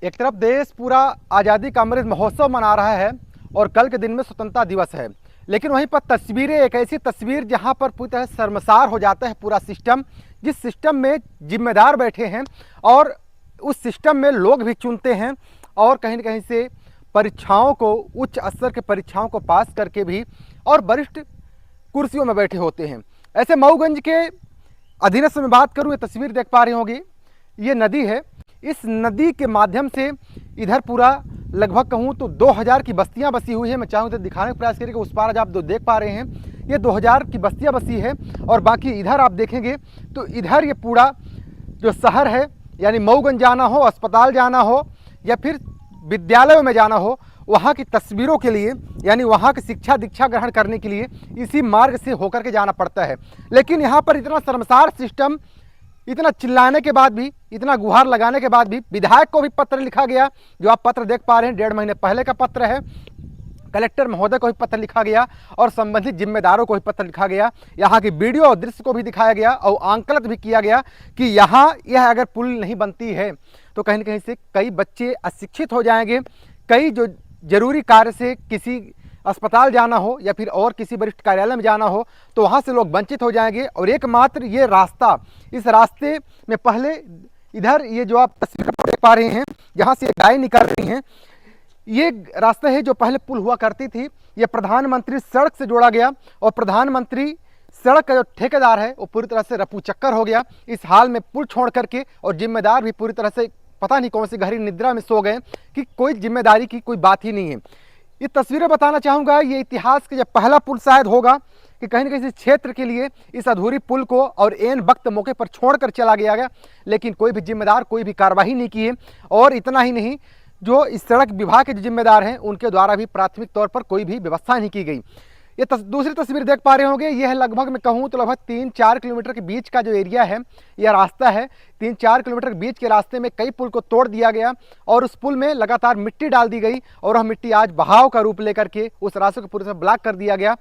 एक तरफ देश पूरा आज़ादी का अमृत महोत्सव मना रहा है और कल के दिन में स्वतंत्रता दिवस है, लेकिन वहीं पर तस्वीरें, एक ऐसी तस्वीर जहां पर पूरी तरह शर्मसार हो जाता है पूरा सिस्टम, जिस सिस्टम में जिम्मेदार बैठे हैं और उस सिस्टम में लोग भी चुनते हैं और कहीं न कहीं से परीक्षाओं को, उच्च स्तर के परीक्षाओं को पास करके भी और वरिष्ठ कुर्सियों में बैठे होते हैं। ऐसे मऊगंज के अधीनस्थ में बात करूँ, ये तस्वीर देख पा रही होंगी, ये नदी है। इस नदी के माध्यम से इधर पूरा लगभग कहूँ तो 2000 की बस्तियां बसी हुई है। मैं चाहूँ तो दिखाने का प्रयास करें कि उस पार आज आप जो देख पा रहे हैं ये 2000 की बस्तियां बसी है और बाकी इधर आप देखेंगे तो इधर ये पूरा जो शहर है, यानी मऊगंज जाना हो, अस्पताल जाना हो या फिर विद्यालयों में जाना हो, वहाँ की तस्वीरों के लिए, यानी वहाँ की शिक्षा दीक्षा ग्रहण करने के लिए इसी मार्ग से होकर के जाना पड़ता है। लेकिन यहाँ पर इतना शर्मसार सिस्टम, इतना चिल्लाने के बाद भी, इतना गुहार लगाने के बाद भी विधायक को भी पत्र लिखा गया, जो आप पत्र देख पा रहे हैं 1.5 महीने पहले का पत्र है। कलेक्टर महोदय को भी पत्र लिखा गया और संबंधित जिम्मेदारों को भी पत्र लिखा गया। यहाँ की वीडियो और दृश्य को भी दिखाया गया और आंकलन भी किया गया कि यहाँ यह अगर पुल नहीं बनती है तो कहीं न कहीं से कई बच्चे अशिक्षित हो जाएंगे। कई जो जरूरी कार्य से किसी अस्पताल जाना हो या फिर और किसी वरिष्ठ कार्यालय में जाना हो तो वहाँ से लोग वंचित हो जाएंगे। और एकमात्र ये रास्ता, इस रास्ते में पहले इधर ये जो आप तस्वीर देख पा रहे हैं, जहाँ से गाय निकल रही हैं, ये रास्ता है जो पहले पुल हुआ करती थी। ये प्रधानमंत्री सड़क से जोड़ा गया और प्रधानमंत्री सड़क का जो ठेकेदार है वो पूरी तरह से रफू चक्कर हो गया इस हाल में पुल छोड़ करके, और जिम्मेदार भी पूरी तरह से पता नहीं कौन सी गहरी निद्रा में सो गए कि कोई जिम्मेदारी की कोई बात ही नहीं है। ये तस्वीरें बताना चाहूँगा, ये इतिहास का जब पहला पुल शायद होगा कि कहीं न कहीं इस क्षेत्र के लिए इस अधूरी पुल को और एन वक्त मौके पर छोड़कर चला गया, लेकिन कोई भी जिम्मेदार कोई भी कार्रवाई नहीं की है। और इतना ही नहीं, जो इस सड़क विभाग के जो जिम्मेदार हैं उनके द्वारा भी प्राथमिक तौर पर कोई भी व्यवस्था नहीं की गई। ये दूसरी तस्वीर देख पा रहे होंगे, यह है लगभग मैं कहूँ तो लगभग 3-4 किलोमीटर के बीच का जो एरिया है, यह रास्ता है। 3-4 किलोमीटर के बीच के रास्ते में कई पुल को तोड़ दिया गया और उस पुल में लगातार मिट्टी डाल दी गई और वह मिट्टी आज बहाव का रूप लेकर के उस रास्ते को पूरी तरह ब्लॉक कर दिया गया।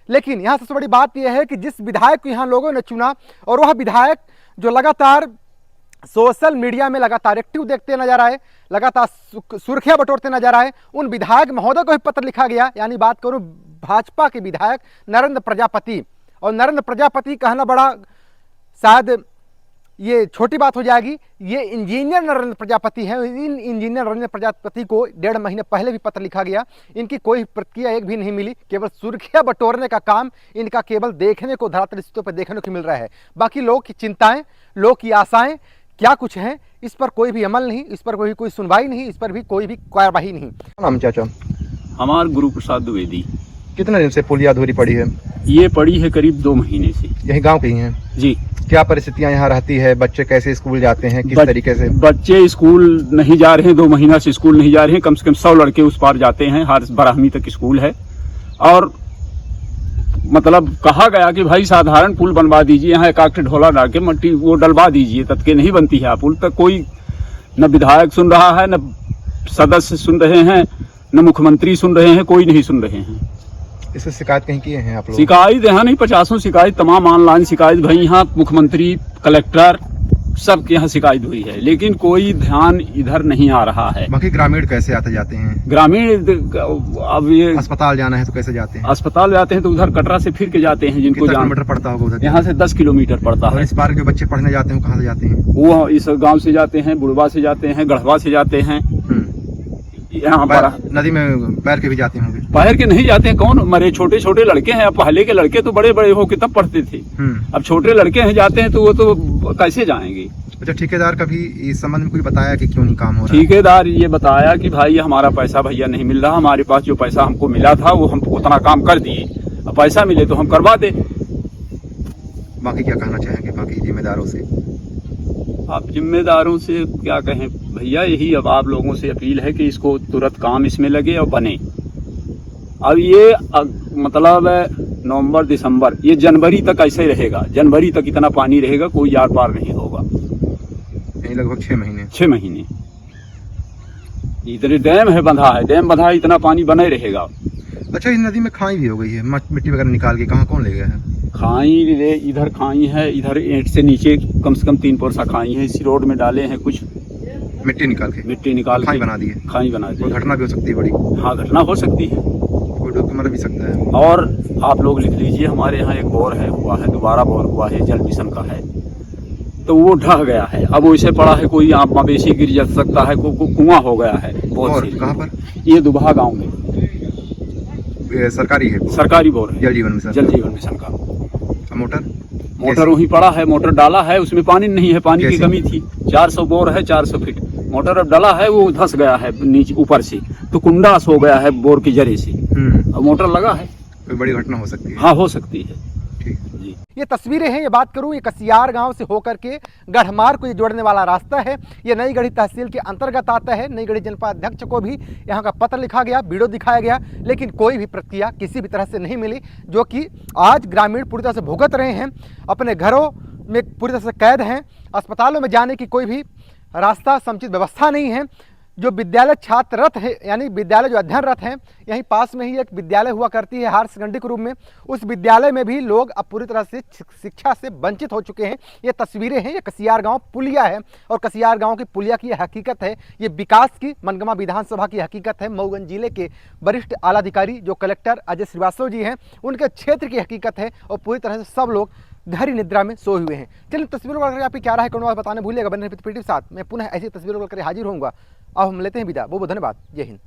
लेकिन यहाँ सबसे बड़ी बात यह है कि जिस विधायक को यहाँ लोगों ने चुना और वह विधायक जो लगातार सोशल मीडिया में लगातार एक्टिव देखते नजर आए, लगातार सुर्खियां बटोरते नजर आए, उन विधायक महोदय को भी पत्र लिखा गया। यानी बात करूं भाजपा के विधायक नरेंद्र प्रजापति, और नरेंद्र प्रजापति कहना बड़ा शायद ये छोटी बात हो जाएगी, ये इंजीनियर नरेंद्र प्रजापति हैं। इन इंजीनियर नरेंद्र प्रजापति को 1.5 महीने पहले भी पत्र लिखा गया, इनकी कोई प्रतिक्रिया एक भी नहीं मिली। केवल सुर्खियां बटोरने का काम इनका केवल देखने को धरातल स्थितियों पर देखने को मिल रहा है। बाकी लोग की चिंताएं, लोग की आशाएं क्या कुछ हैं, इस पर कोई भी अमल नहीं, इस पर कोई सुनवाई नहीं, इस पर भी कोई भी कार्यवाही नहीं। नाम चाचा? हमार गुरु प्रसाद द्विवेदी। कितने दिन से पुलिया अधूरी पड़ी है? ये पड़ी है करीब 2 महीने से। यही गांव के ही हैं जी। क्या परिस्थितियां यहाँ रहती है? बच्चे कैसे स्कूल जाते हैं, किस तरीके से? बच्चे स्कूल नहीं जा रहे हैं, 2 महीना से स्कूल नहीं जा रहे हैं। कम से कम 100 लड़के उस पार जाते हैं, हर 12वीं तक स्कूल है। और मतलब कहा गया कि भाई साधारण पुल बनवा दीजिए, यहाँ एक ढोला डाल के मट्टी वो डलवा दीजिए, तब के नहीं बनती है पुल। तक कोई न विधायक सुन रहा है, न सदस्य सुन रहे हैं, न मुख्यमंत्री सुन रहे हैं, कोई नहीं सुन रहे हैं। इससे शिकायत कहीं किए हैं आप लोग? शिकायत यहाँ नहीं, 50 शिकायत, तमाम ऑनलाइन शिकायत भाई, यहाँ मुख्यमंत्री, कलेक्टर सबके यहाँ शिकायत हुई है, लेकिन कोई ध्यान इधर नहीं आ रहा है। बाकी ग्रामीण कैसे आते जाते हैं? ग्रामीण अब ये अस्पताल जाना है तो कैसे जाते हैं? अस्पताल जाते हैं तो उधर कटरा से फिर के जाते हैं, जिनको किलोमीटर पड़ता होगा उधर? यहाँ से 10 किलोमीटर पड़ता है। और इस पार के बच्चे पढ़ने जाते हैं, कहाँ से जाते हैं? वो इस गांव से जाते हैं, बुढ़वा से जाते हैं, गढ़वा से जाते हैं। यहाँ पर नदी में पैर के भी जाते होंगे? पैर के नहीं जाते हैं, कौन मरे, छोटे छोटे लड़के हैं। अब पहले के लड़के तो बड़े बड़े हो के तब पढ़ते थे, अब छोटे लड़के हैं जाते हैं तो वो तो कैसे जाएंगे? अच्छा, ठेकेदार कभी इस संबंध में कोई बताया कि क्यों नहीं काम हो रहा? ठेकेदार ये बताया कि भाई हमारा पैसा भैया नहीं मिल रहा, हमारे पास जो पैसा हमको मिला था वो हम उतना काम कर दिए, अब पैसा मिले तो हम करवा दे। बाकी क्या कहना चाहेंगे बाकी जिम्मेदारों से? आप जिम्मेदारों से क्या कहें भैया, यही अब आप लोगों से अपील है कि इसको तुरंत काम इसमें लगे और बने। अब ये मतलब नवंबर दिसंबर, ये जनवरी तक ऐसे ही रहेगा, जनवरी तक इतना पानी रहेगा, कोई यार पार नहीं होगा। लगभग 6 महीने 6 महीने इधर डैम है, बंधा है, डैम बंधा है, इतना पानी बना ही रहेगा। अच्छा, इस नदी में खाई भी हो गई है, मिट्टी वगैरह निकाल के कहाँ कौन ले गया है? खाई ले, इधर खाई है, इधर ईंट से नीचे कम से कम 3 पोरसा खाई है, इसी रोड में डाले हैं कुछ। मिट्टी निकाल के मिट्टी निकाल खाई के बना दिए। खाई बना कोई दी। घटना भी हो सकती है बड़ी, हाँ, घटना हो सकती है। कोई डूब के मर भी सकता है। और आप लोग लिख लीजिए, हमारे यहाँ एक बोर है हुआ है, दोबारा बोर हुआ है, जल मिशन का है, तो वो ढह गया है। अब वैसे पड़ा है, कोई आप मवेशी गिर जा सकता है, कुआं हो गया है बहुत और सी। कहाँ पर? ये दुबहा गांव में ये सरकारी है? सरकारी बोर है, जल जीवन मिशन। जल जीवन मिशन का। मोटर? मोटर वहीं पड़ा है, मोटर डाला है, उसमें पानी नहीं है, पानी की कैसे? कमी थी। 400 बोर है, 400 फीट मोटर अब डाला है, वो धंस गया है नीचे ऊपर से, तो कुंडास हो गया है बोर की जरे से। अब मोटर लगा है, कोई बड़ी घटना हो सकती है। हाँ हो सकती है ठीक। जी। ये तस्वीरें हैं, ये बात करूं, ये कसियार गांव से होकर के गढ़मार को ये जोड़ने वाला रास्ता है। ये नई गढ़ी तहसील के अंतर्गत आता है। नई गढ़ी जनपद अध्यक्ष को भी यहाँ का पत्र लिखा गया, वीडियो दिखाया गया, लेकिन कोई भी प्रतिक्रिया किसी भी तरह से नहीं मिली, जो कि आज ग्रामीण पूरी तरह से भुगत रहे हैं, अपने घरों में पूरी तरह से कैद हैं। अस्पतालों में जाने की कोई भी रास्ता समुचित व्यवस्था नहीं है। जो विद्यालय छात्ररत है, यानी विद्यालय जो अध्ययनरत हैं, यहीं पास में ही एक विद्यालय हुआ करती है हायर सेकेंडरी के रूप में, उस विद्यालय में भी लोग अब पूरी तरह से शिक्षा से वंचित हो चुके हैं। ये तस्वीरें हैं, ये कसियार गांव पुलिया है, और कसियार गांव की पुलिया की हकीकत है। ये विकास की मनगमा विधानसभा की हकीकत है। मऊगंज जिले के वरिष्ठ आलाधिकारी जो कलेक्टर अजय श्रीवास्तव जी हैं, उनके क्षेत्र की हकीकत है, और पूरी तरह से सब लोग गहरी निद्रा में सोए हुए हैं। चलिए तस्वीरों को आपकी क्या राय है, कौन बताने भूलिएगा। बने पीटी के साथ मैं पुनः ऐसी तस्वीरों को लेकर हाजिर होऊंगा। अब हम लेते हैं विदा। बहुत बहुत धन्यवाद। जय हिंद।